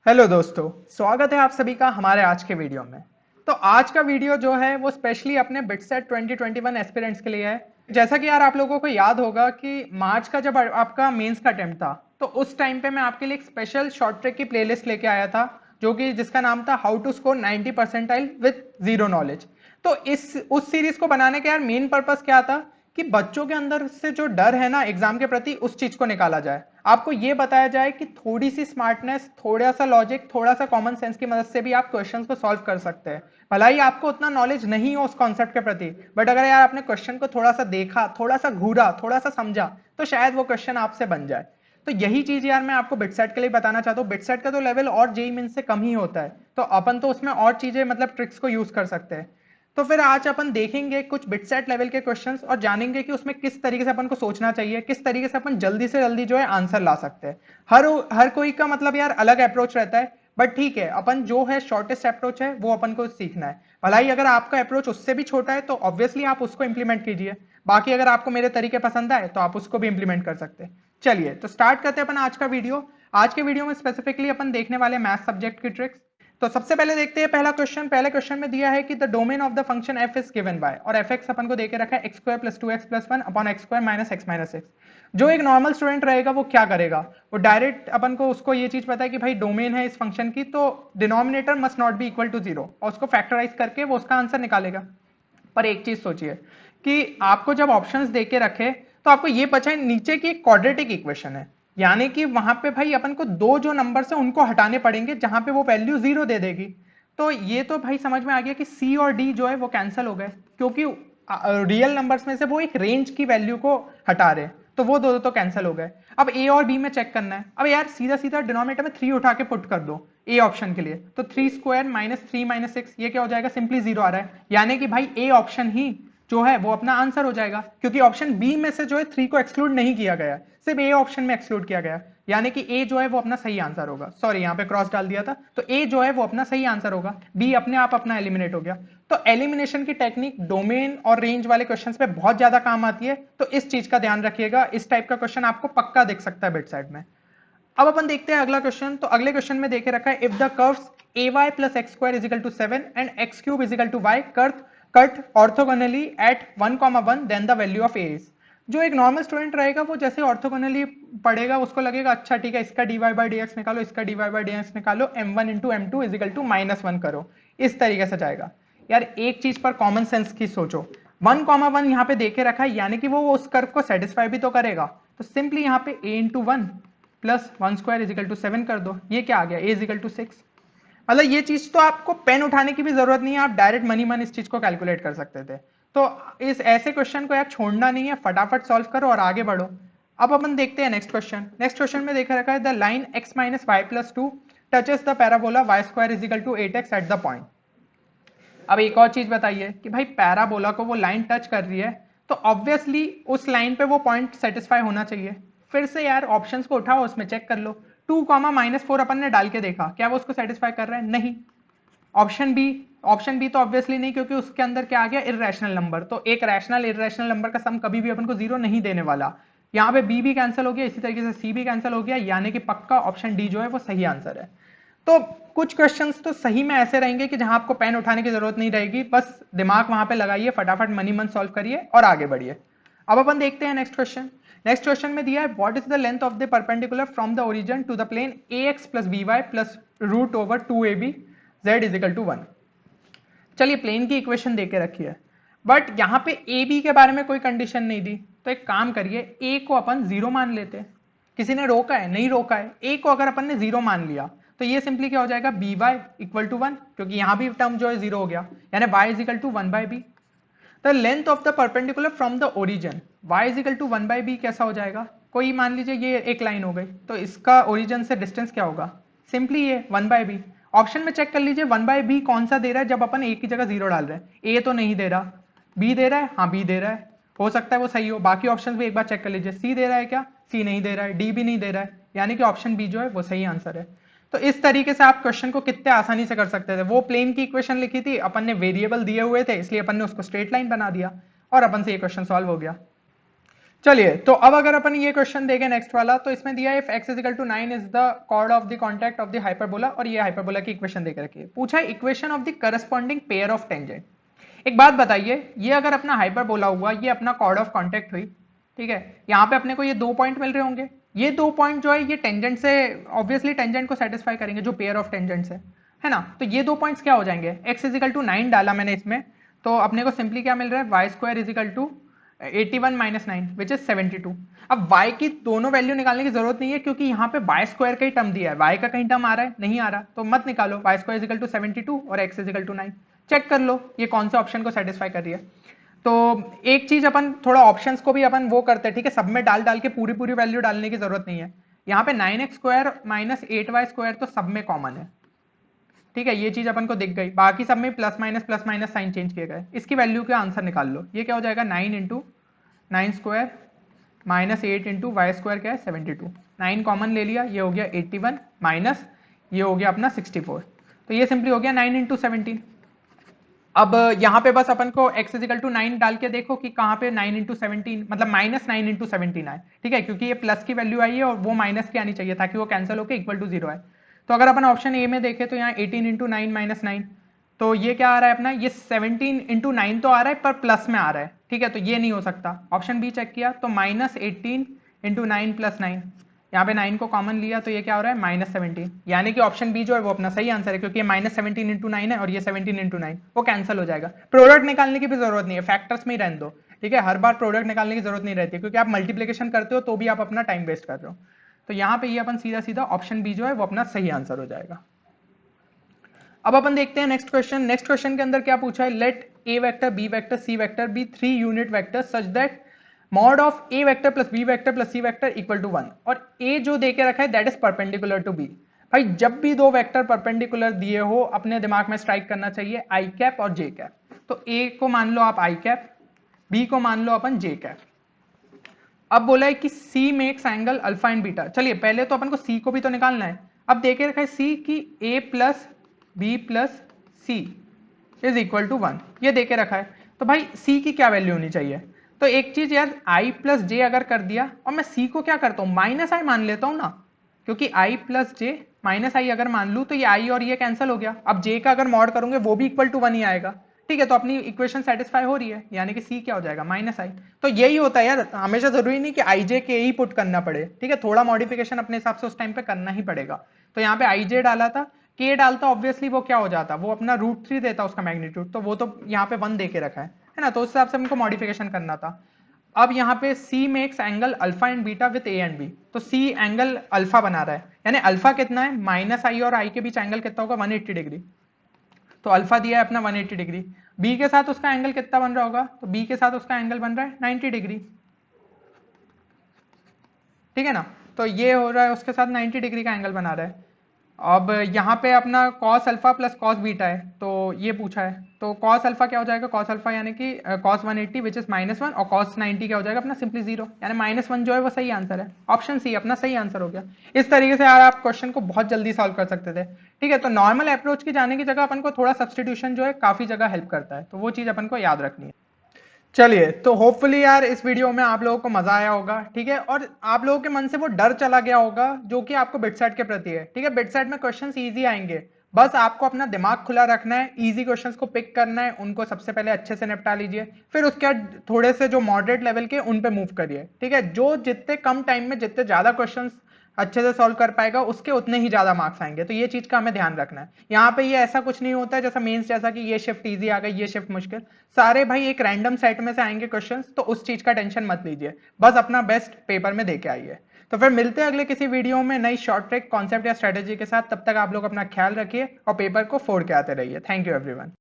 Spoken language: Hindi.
हेलो दोस्तों, स्वागत है आप सभी का हमारे आज के वीडियो में। तो आज का वीडियो जो है वो स्पेशली अपने बिटसेट 2021 एस्पिरेंट्स के लिए है। जैसा कि यार आप लोगों को याद होगा कि मार्च का जब आपका मेंस का अटेम्प्ट था तो उस टाइम पे मैं आपके लिए एक स्पेशल शॉर्ट ट्रिक की प्लेलिस्ट लेके आया था जो कि जिसका नाम था how to score 90 percentile with zero knowledge. तो इस उस सीरीज को बनाने का यार मेन पर्पस क्या था कि बच्चों के अंदर से जो डर है ना एग्जाम के प्रति उस चीज को निकाला जाए। आपको ये बताया जाए कि थोड़ी सी स्मार्टनेस, थोड़ा सा लॉजिक, थोड़ा सा कॉमन सेंस की मदद से भी आप क्वेश्चंस को सॉल्व कर सकते हैं। भला ही आपको उतना नॉलेज नहीं हो उस कॉन्सेप्ट के प्रति, बट अगर यार आपने क्वेश्चन को थोड़ा सा देखा, थोड़ा सा घूरा, थोड़ा सा समझा तो शायद वो क्वेश्चन आपसे बन जाए। तो यही चीज यार मैं आपको बिटसेट के लिए बताना चाहता हूँ। बिटसेट का तो लेवल और जेईई मेंस से कम ही होता है, तो अपन तो उसमें और चीजें मतलब ट्रिक्स को यूज कर सकते हैं। तो फिर आज अपन देखेंगे कुछ बिटसेट लेवल के क्वेश्चंस और जानेंगे कि उसमें किस तरीके से अपन को सोचना चाहिए, किस तरीके से अपन जल्दी से जल्दी जो है आंसर ला सकते हैं। हर हर कोई का मतलब यार अलग अप्रोच रहता है, बट ठीक है, अपन जो है शॉर्टेस्ट अप्रोच है वो अपन को सीखना है। भला ही अगर आपका अप्रोच उससे भी छोटा है तो ऑब्वियसली आप उसको इंप्लीमेंट कीजिए। बाकी अगर आपको मेरे तरीके पसंद आए तो आप उसको भी इंप्लीमेंट कर सकते हैं। चलिए तो स्टार्ट करते हैं अपन आज का वीडियो। आज के वीडियो में स्पेसिफिकली अपन देखने वाले मैथ सब्जेक्ट की ट्रिक्स। तो सबसे पहले देखते हैं पहला क्वेश्चन। पहले क्वेश्चन में दिया है कि the domain of the function F is given by, और एफ एक्स अपन को देके रखा है x square plus two x plus one upon x square minus x minus x. जो एक नॉर्मल स्टूडेंट रहेगा वो क्या करेगा, वो डायरेक्ट अपन को उसको ये चीज पता है कि भाई डोमेन है इस फंक्शन की तो denominator must not be equal to zero, और उसको फैक्टराइज करके वो उसका आंसर निकालेगा। पर एक चीज सोचिए कि आपको जब ऑप्शंस देके रखे तो आपको ये पता है नीचे की एक क्वाड्रेटिक इक्वेशन है, यानी कि वहां पे भाई अपन को दो जो नंबर है उनको हटाने पड़ेंगे जहां पे वो वैल्यू जीरो दे देगी। तो ये तो भाई समझ में आ गया कि सी और डी जो है वो कैंसिल हो गए, क्योंकि रियल नंबर्स में से वो एक रेंज की वैल्यू को हटा रहे, तो वो दो तो कैंसिल हो गए। अब ए और बी में चेक करना है। अब यार सीधा सीधा डिनोमिनेटर में थ्री उठा के पुट कर दो ए ऑप्शन के लिए, तो three square minus three minus six, ये क्या हो जाएगा, सिंपली जीरो आ रहा है, यानी कि भाई ए ऑप्शन ही जो है वो अपना आंसर हो जाएगा, क्योंकि ऑप्शन बी में से जो है थ्री को एक्सक्लूड नहीं किया गया, सिर्फ ए ऑप्शन में एक्सक्लूड किया गया, यानी कि ए जो है वो अपना सही आंसर होगा। सॉरी यहाँ पे क्रॉस डाल दिया था, तो ए जो है वो अपना सही आंसर होगा, बी अपने आप अपना एलिमिनेट हो गया। तो एलिमिनेशन की टेक्निक डोमेन और रेंज वाले क्वेश्चंस पे बहुत ज्यादा काम आती है, तो इस चीज का ध्यान रखिएगा। इस टाइप का क्वेश्चन आपको पक्का दिख सकता है बिट साइड में। अब अपन देखते हैं अगला क्वेश्चन। तो अगले क्वेश्चन में देखे रखा है if the curves a y plus x square is equal to seven and x cube is equal to y cut orthogonally at one comma one then the value of a is. जो एक नॉर्मल स्टूडेंट रहेगा वो जैसे ऑर्थोगोनली पढ़ेगा उसको लगेगा अच्छा ठीक है, इसका d y by d x निकालो, इसका d y by d x निकालो, m one into m two equal to minus one करो, इस तरीके से जाएगा। यार एक चीज पर कॉमन सेंस की सोचो, वन कॉमा वन यहाँ पे देखे रखा है यानी कि वो उस कर्व को सेटिस्फाई भी तो करेगा, तो सिंपली यहाँ पे a into one plus one square is equal to seven कर दो, ये क्या आ गया, ए इजिकल टू सिक्स। मतलब ये चीज तो आपको पेन उठाने की भी जरूरत नहीं है, आप डायरेक्ट मनी मन इस चीज को कैलकुलेट कर सकते थे। तो इस ऐसे क्वेश्चन को यार छोड़ना नहीं है, फटाफट सॉल्व करो और आगे बढ़ो। अब अपन देखते हैं नेक्स्ट क्वेश्चन। नेक्स्ट क्वेश्चन में देखा रखा है the line x minus y plus two touches the parabola y square is equal to eight x at the point. अब एक और चीज बताइए कि भाई पैराबोला को वो लाइन टच कर रही है तो ऑब्वियसली उस लाइन पे वो पॉइंट सेटिस्फाई होना चाहिए। फिर से यार ऑप्शंस को उठाओ, उसमें चेक कर लो, टू कॉमा माइनस फोर अपन ने डाल के देखा, क्या वो उसको सेटिस्फाई कर रहा है, नहीं। ऑप्शन बी, ऑप्शन बी तो ऑब्वियसली नहीं, क्योंकि उसके अंदर क्या आ गया, इरेशनल नंबर, तो एक रैशनल इरेशनल नंबर का सम कभी भी अपन को जीरो नहीं देने वाला। यहाँ पे बी भी कैंसिल हो गया, इसी तरीके से सी भी कैंसिल हो गया, यानी कि पक्का ऑप्शन डी जो है वो सही आंसर है। तो कुछ क्वेश्चंस तो सही में ऐसे रहेंगे कि जहां आपको पेन उठाने की जरूरत नहीं रहेगी, बस दिमाग वहां पे लगाइए, फटाफट मनी मन सॉल्व करिए और आगे बढ़िए। अब अपन देखते हैं नेक्स्ट क्वेश्चन। नेक्स्ट क्वेश्चन में दिया है what is the length of the perpendicular from the origin to the plane a x plus b y plus root over two a b z is equal to one. चलिए प्लेन की इक्वेशन देके रखी है, बट यहाँ पे ए बी के बारे में कोई कंडीशन नहीं दी, तो एक काम करिए ए को अपन जीरो मान लेते हैं। किसी ने रोका है, नहीं रोका है, ए को अगर अपन ने जीरो मान लिया तो ये सिंपली क्या हो जाएगा, b y equal to one, क्योंकि यहाँ भी टर्म जो है जीरो हो गया, यानी y is equal to one by b. The length of the perpendicular from the origin y is equal to one by b कैसा हो जाएगा, कोई मान लीजिए ये एक लाइन हो गई, तो इसका ओरिजिन से डिस्टेंस क्या होगा, सिंपली ये वन बाई बी। ऑप्शन में चेक कर लीजिए वन बाई बी कौन सा दे रहा है जब अपन ए की जगह जीरो डाल रहे हैं, ए तो नहीं दे रहा, बी दे रहा है, हाँ बी दे रहा है, हो सकता है वो सही हो। बाकी ऑप्शन भी एक बार चेक कर लीजिए, सी दे रहा है क्या, सी नहीं दे रहा है, डी भी नहीं दे रहा है, यानी कि ऑप्शन बी जो है वो सही आंसर है। तो इस तरीके से आप क्वेश्चन को कितने आसानी से कर सकते थे। वो प्लेन की इक्वेशन लिखी थी, अपन ने वेरिएबल दिए हुए थे इसलिए अपन ने उसको स्ट्रेट लाइन बना दिया और अपन से ये क्वेश्चन सॉल्व हो गया। चलिए, तो अब अगर अपन ये क्वेश्चन देखें नेक्स्ट वाला, तो इसमें दिया है if x is equal to 9 is the chord of the contact of the hyperbola, और ये हाइपरबोला की इक्वेशन देकर रखी है। पूछा है equation of the corresponding pair of tangent. एक बात बताइए, ये अगर अपना हाइपरबोला हुआ, ये अपना कॉर्ड ऑफ कॉन्टैक्ट हुई, ठीक है, यहाँ पे अपने को ये 2 पॉइंट मिल रहे होंगे। ये 2 पॉइंट जो है ये टेंजेंट से ऑब्वियसली टेंजेंट को सेटिस्फाई करेंगे, जो पेयर ऑफ टेंजेंट्स है ना। तो ये 2 पॉइंट्स क्या हो जाएंगे, x इज इक्वल टू 9 डाला मैंने इसमें, तो अपने को सिंपली क्या मिल रहा है, y square is equal to 81 minus 9 which is 72। अब y की दोनों वैल्यू निकालने की जरूरत नहीं है, क्योंकि यहाँ पे y स्क्वायर का ही टर्म दिया है, y का कहीं टर्म आ रहा है, नहीं आ रहा, तो मत निकालो। y square is equal to 72 और x is equal to 9। Check कर लो ये कौन सा ऑप्शन को सेटिस्फाई कर रही है। तो एक चीज अपन थोड़ा ऑप्शंस को भी अपन वो करते हैं, ठीक है, सब में डाल डाल के पूरी पूरी वैल्यू डालने की जरूरत नहीं है। यहाँ पे 9x square minus 8y square तो सब में कॉमन है, ठीक है, ये चीज अपन को दिख गई। बाकी सब में प्लस माइनस साइन चेंज किए गए। इसकी वैल्यू का आंसर निकाल लो, ये क्या हो जाएगा, 9 into 9 square minus 8 into y square क्या है 72। 9 कॉमन ले लिया, ये हो गया 81 माइनस ये हो गया अपना 64, तो ये सिंपली हो गया 9 इंटू 17। अब यहाँ पे बस अपन को x इजिकल टू 9 डाल के देखो कि कहाँ पे 9 इंटू 17 मतलब माइनस 9 इंटू 17 आए, ठीक है, क्योंकि ये प्लस की वैल्यू आई है और वो माइनस की आनी चाहिए ताकि वो कैंसिल होकर इक्वल टू 0 आए। तो अगर अपन ऑप्शन ए में देखें तो यहाँ 18 इंटू 9 माइनस 9, तो ये क्या आ रहा है अपना, ये 17 इंटू 9 तो आ रहा है पर प्लस में आ रहा है, ठीक है, तो ये नहीं हो सकता। ऑप्शन बी चेक किया तो माइनस 18 इंटू 9 प्लस 9, यहाँ पे 9 को कॉमन लिया तो ये क्या हो रहा है माइनस 17, यानी कि ऑप्शन बी जो है वो अपना सही आंसर है, क्योंकि ये माइनस 17 इंटू 9 है और ये 17 इंटू 9 वो कैंसिल हो जाएगा। प्रोडक्ट निकालने की भी जरूरत नहीं है, फैक्टर्स में ही रहने दो, ठीक है, हर बार प्रोडक्ट निकालने की जरूरत नहीं रहती, क्योंकि आप मल्टीप्लीकेशन करते हो तो भी आप अपना टाइम वेस्ट कर रहे हो। तो यहाँ पे ये अपन सीधा सीधा ऑप्शन बी जो है वो अपना सही आंसर हो जाएगा। अब अपन देखते हैं नेक्स्ट क्वेश्चन। नेक्स्ट क्वेश्चन के अंदर क्या पूछा है, let a vector b vector c vector be 3 unit vector such that mod of a vector plus b vector plus c vector equal to 1, और ए जो दे के रखा है that is perpendicular to b. भाई जब भी दो वेक्टर परपेंडिकुलर दिए हो अपने दिमाग में स्ट्राइक करना चाहिए आई कैप और जे कैप। तो ए को मान लो आप आई कैप, बी को मान लो अपन जे कैप। अब बोला है कि C makes angle alpha and beta. चलिए पहले तो अपन को सी को भी तो निकालना है। अब देखे रखा है सी की A plus B plus C is equal to 1, ये देके रखा है। तो भाई सी की क्या वैल्यू होनी चाहिए, तो एक चीज यार आई प्लस जे अगर कर दिया और मैं सी को क्या करता हूं माइनस आई मान लेता हूं ना, क्योंकि आई प्लस जे माइनस आई अगर मान लू तो ये आई और ये कैंसिल हो गया। अब जे का अगर मॉड करूंगे वो भी इक्वल टू 1 ही आएगा, ठीक है, तो अपनी इक्वेशन सेटिस्फाई हो रही है, यानी कि सी क्या हो जाएगा माइनस आई। तो यही होता है यार, हमेशा जरूरी नहीं कि आई जे के ही पुट करना पड़े, ठीक है, थोड़ा मॉडिफिकेशन अपने हिसाब से उस टाइम पे करना ही पड़ेगा। तो यहाँ पे आई जे डाला था, के डालता ऑब्वियसली वो क्या हो जाता, वो अपना √3 देता उसका मैग्नीट्यूड, तो वो तो यहाँ पे 1 दे के रखा है ना, तो उस हिसाब से हमको मॉडिफिकेशन करना था। अब यहाँ पे C makes angle alpha and beta with a and b, तो C एंगल अल्फा बना रहा है, यानी अल्फा कितना है माइनस आई और आई के बीच एंगल कितना होगा 180 डिग्री, तो अल्फा दिया है अपना 180 डिग्री। बी के साथ उसका एंगल कितना बन रहा होगा, तो बी के साथ उसका एंगल बन रहा है 90 डिग्री, ठीक है ना, तो ये हो रहा है उसके साथ 90 डिग्री का एंगल बना रहा है। अब यहाँ पे अपना cos alpha plus cos beta है, तो ये पूछा है, तो cos अल्फा क्या हो जाएगा, cos अल्फा यानी कि cos 180 विच इज -1 और cos 90 क्या हो जाएगा अपना सिंपली 0, यानी -1 जो है वो सही आंसर है, ऑप्शन सी अपना सही आंसर हो गया। इस तरीके से यार आप क्वेश्चन को बहुत जल्दी सॉल्व कर सकते थे, ठीक है, तो नॉर्मल अप्रोच की जाने की जगह अपन को थोड़ा सब्सटीट्यूशन जो है काफी जगह हेल्प करता है, तो वो चीज अपन को याद रखनी है। चलिए, तो होपफुली यार इस वीडियो में आप लोगों को मजा आया होगा, ठीक है, और आप लोगों के मन से वो डर चला गया होगा जो कि आपको बिटसेट के प्रति है, ठीक है, बिटसेट में क्वेश्चंस इजी आएंगे, बस आपको अपना दिमाग खुला रखना है, इजी क्वेश्चंस को पिक करना है, उनको सबसे पहले अच्छे से निपटा लीजिए, फिर उसके बाद थोड़े से जो मॉडरेट लेवल के उन पे मूव करिए, ठीक है, जो जितने कम टाइम में जितने ज्यादा क्वेश्चंस अच्छे से सॉल्व कर पाएगा उसके उतने ही ज्यादा मार्क्स आएंगे, तो ये चीज का हमें ध्यान रखना है। यहाँ पे ये ऐसा कुछ नहीं होता है जैसा मेंस जैसा कि ये शिफ्ट इजी आ गई ये शिफ्ट मुश्किल, सारे भाई एक रैंडम सेट में से आएंगे क्वेश्चंस, तो उस चीज का टेंशन मत लीजिए, बस अपना बेस्ट पेपर में देके आइए। तो फिर मिलते हैं अगले किसी वीडियो में नई शॉर्ट ट्रिक कॉन्सेप्ट या स्ट्रेटेजी के साथ, तब तक आप लोग अपना ख्याल रखिए और पेपर को फोड़ के आते रहिए। Thank you everyone.